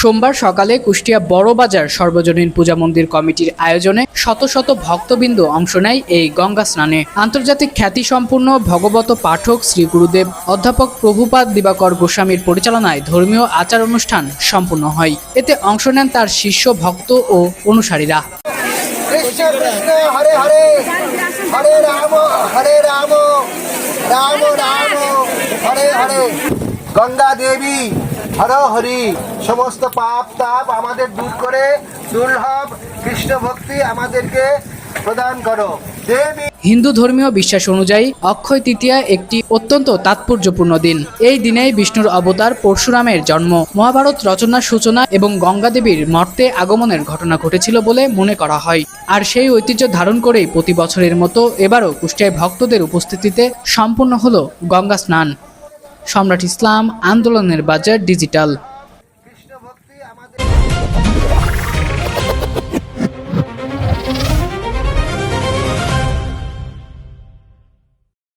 সোমবার সকালে কুষ্টিয়া বড় বাজার সর্বজনীন পূজা মন্দির কমিটির আয়োজনে শত শত ভক্তবৃন্দ অংশ নেয় এই গঙ্গা স্নানে। আন্তর্জাতিক খ্যাতিসম্পন্ন ভগবত পাঠক শ্রী গুরুদেব অধ্যাপক প্রভুপাদ দিবাকর গোস্বামীর পরিচালনায় ধর্মীয় আচার অনুষ্ঠান সম্পন্ন হয়। এতে অংশ নেন তার শিষ্য ভক্ত ও অনুসারীরা। কৃষ্ণ কৃষ্ণ হরে হরে, হরে রাম রাম রাম হরে হরে। গঙ্গা দেবী হর হরি, সমস্ত পাপ তাপ আমাদের দূর করে দুর্লভ কৃষ্ণ ভক্তি আমাদেরকে প্রদান করো দেবী। হিন্দু ধর্মীয় বিশ্বাস অনুযায়ী অক্ষয় তৃতীয়া একটি অত্যন্ত তাৎপর্যপূর্ণ দিন। এই দিনেই বিষ্ণুর অবতার পরশুরামের জন্ম, মহাভারত রচনার সূচনা এবং গঙ্গা দেবীর মর্তে আগমনের ঘটনা ঘটেছিল বলে মনে করা হয়। আর সেই ঐতিহ্য ধারণ করেই প্রতি বছরের মতো এবারও কুষ্টিয়ায় ভক্তদের উপস্থিতিতে সম্পন্ন হলো গঙ্গা স্নান। সম্রাট ইসলাম, আন্দোলনের বাজার, ডিজিটাল।